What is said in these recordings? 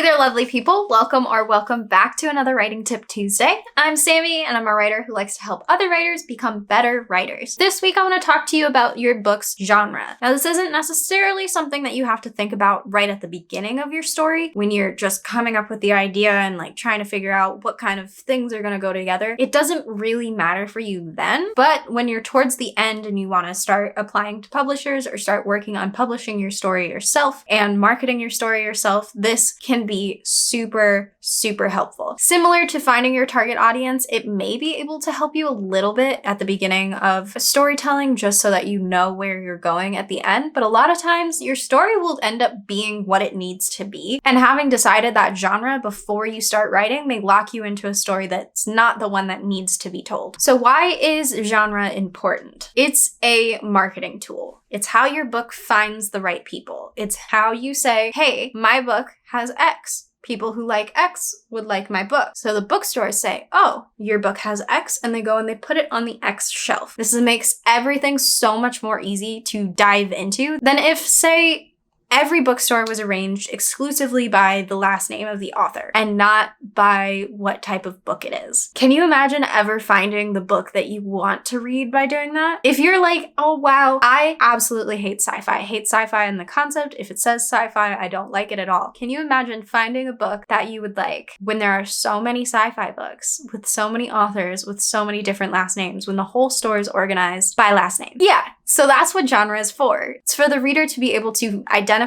Hey there, lovely people. Welcome or welcome back to another Writing Tip Tuesday. I'm Sammy, and I'm a writer who likes to help other writers become better writers. This week, I want to talk to you about your book's genre. Now, this isn't necessarily something that you have to think about right at the beginning of your story when you're just coming up with the idea and trying to figure out what kind of things are going to go together. It doesn't really matter for you then, but when you're towards the end and you want to start applying to publishers or start working on publishing your story yourself and marketing your story yourself, this can be super helpful. Similar to finding your target audience, it may be able to help you a little bit at the beginning of storytelling just so that you know where you're going at the end, but a lot of times your story will end up being what it needs to be, and having decided that genre before you start writing may lock you into a story that's not the one that needs to be told. So why is genre important? It's a marketing tool. It's how your book finds the right people. It's how you say, hey, my book has X. People who like X would like my book. So the bookstores say, oh, your book has X, and they go and they put it on the X shelf. This makes everything so much more easy to dive into than if, say, every bookstore was arranged exclusively by the last name of the author and not by what type of book it is. Can you imagine ever finding the book that you want to read by doing that? If you're like, oh wow, I absolutely hate sci-fi. I hate sci-fi and the concept. If it says sci-fi, I don't like it at all. Can you imagine finding a book that you would like when there are so many sci-fi books with so many authors with so many different last names, when the whole store is organized by last name? Yeah, so that's what genre is for. It's for the reader to be able to identify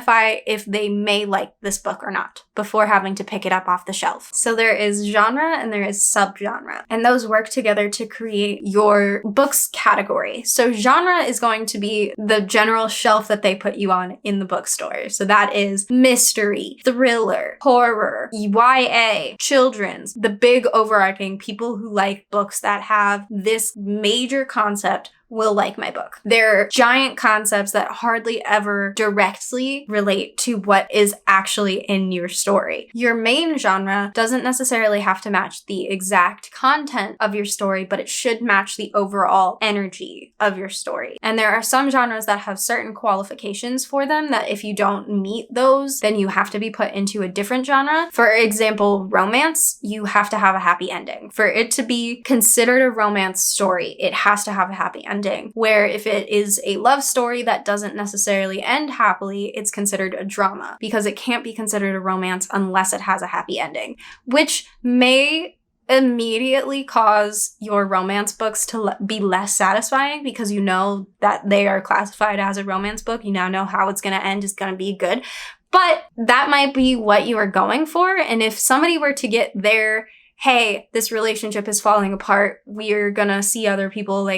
if they may like this book or not before having to pick it up off the shelf. So there is genre and there is subgenre, and those work together to create your book's category. So genre is going to be the general shelf that they put you on in the bookstore. So that is mystery, thriller, horror, YA, children's, the big overarching people who like books that have this major concept will like my book. They're giant concepts that hardly ever directly relate to what is actually in your story. Your main genre doesn't necessarily have to match the exact content of your story, but it should match the overall energy of your story. And there are some genres that have certain qualifications for them that if you don't meet those, then you have to be put into a different genre. For example, romance, you have to have a happy ending. For it to be considered a romance story, it has to have a happy ending. Where if it is a love story that doesn't necessarily end happily, it's considered a drama because it can't be considered a romance unless it has a happy ending, which may immediately cause your romance books to be less satisfying because you know that they are classified as a romance book. You now know how it's going to end is going to be good, but that might be what you are going for. And if somebody were to get there, hey, this relationship is falling apart, we're going to see other people,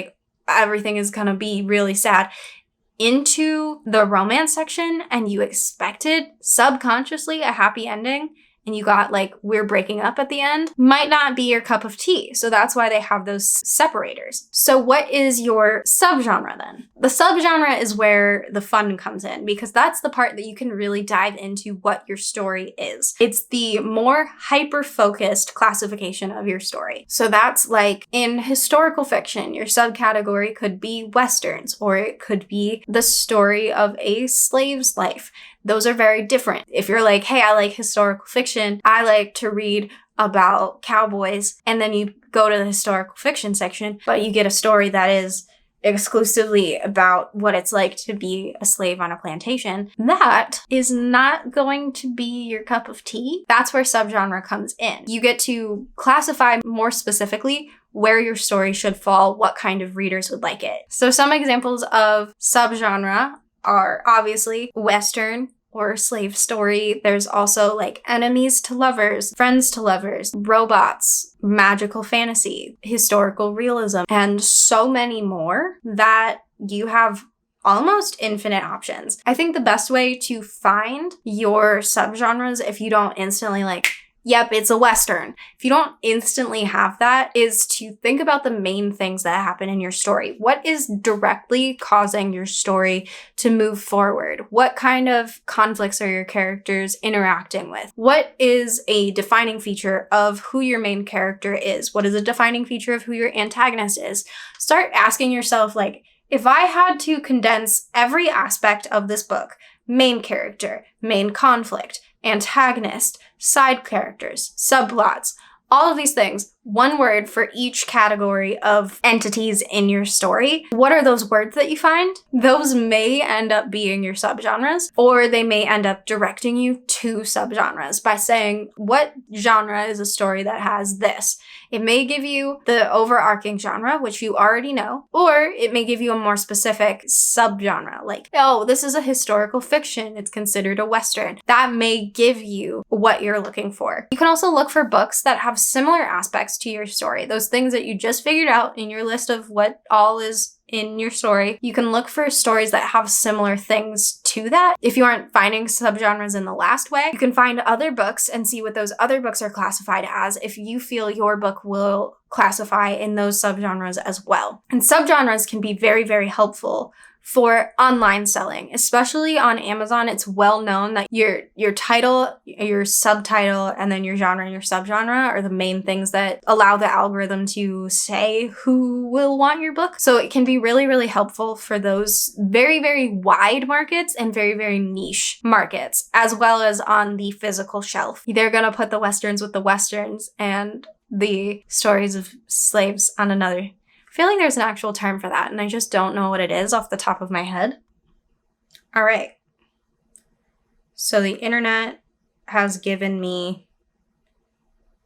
everything is gonna be really sad, into the romance section, and you expected subconsciously a happy ending, and you got we're breaking up at the end, might not be your cup of tea. So that's why they have those separators. So what is your subgenre then? The subgenre is where the fun comes in, because that's the part that you can really dive into what your story is. It's the more hyper-focused classification of your story. So that's in historical fiction, your subcategory could be westerns, or it could be the story of a slave's life. Those are very different. If you're hey, I like historical fiction, I like to read about cowboys, and then you go to the historical fiction section, but you get a story that is exclusively about what it's like to be a slave on a plantation, that is not going to be your cup of tea. That's where subgenre comes in. You get to classify more specifically where your story should fall, what kind of readers would like it. So some examples of subgenre are obviously Western or slave story. There's also enemies to lovers, friends to lovers, robots, magical fantasy, historical realism, and so many more that you have almost infinite options. I think the best way to find your subgenres, if you don't instantly yep, it's a Western, if you don't instantly have that, is to think about the main things that happen in your story. What is directly causing your story to move forward? What kind of conflicts are your characters interacting with? What is a defining feature of who your main character is? What is a defining feature of who your antagonist is? Start asking yourself, if I had to condense every aspect of this book, main character, main conflict, antagonist, side characters, subplots, all of these things. One word for each category of entities in your story. What are those words that you find? Those may end up being your subgenres, or they may end up directing you to subgenres by saying, what genre is a story that has this? It may give you the overarching genre, which you already know, or it may give you a more specific subgenre, like, oh, this is a historical fiction. It's considered a Western. That may give you what you're looking for. You can also look for books that have similar aspects to your story. Those things that you just figured out in your list of what all is in your story. You can look for stories that have similar things to that. If you aren't finding subgenres in the last way, you can find other books and see what those other books are classified as if you feel your book will classify in those subgenres as well. And subgenres can be very, very helpful for online selling, especially on Amazon. It's well known that your title, your subtitle, and then your genre and your subgenre are the main things that allow the algorithm to say who will want your book. So it can be really, really helpful for those very, very wide markets and very, very niche markets, as well as on the physical shelf. They're gonna put the Westerns with the Westerns and the stories of slaves on another. Feeling there's an actual term for that, and I just don't know what it is off the top of my head. All right. So the internet has given me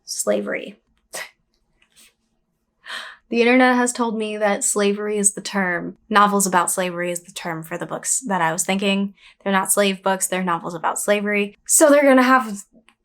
slavery. The internet has told me that slavery is the term. Novels about slavery is the term for the books that I was thinking. They're not slave books, they're novels about slavery. So they're gonna have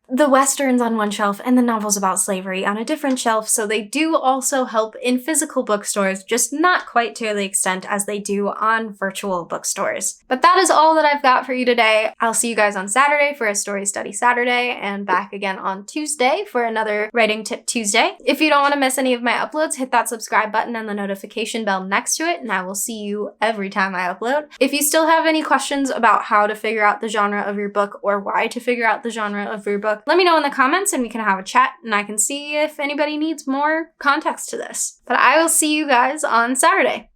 the Westerns on one shelf and the novels about slavery on a different shelf, so they do also help in physical bookstores, just not quite to the extent as they do on virtual bookstores. But that is all that I've got for you today. I'll see you guys on Saturday for a Story Study Saturday, and back again on Tuesday for another Writing Tip Tuesday. If you don't want to miss any of my uploads, hit that subscribe button and the notification bell next to it, and I will see you every time I upload. If you still have any questions about how to figure out the genre of your book or why to figure out the genre of your book, let me know in the comments and we can have a chat and I can see if anybody needs more context to this. But I will see you guys on Saturday.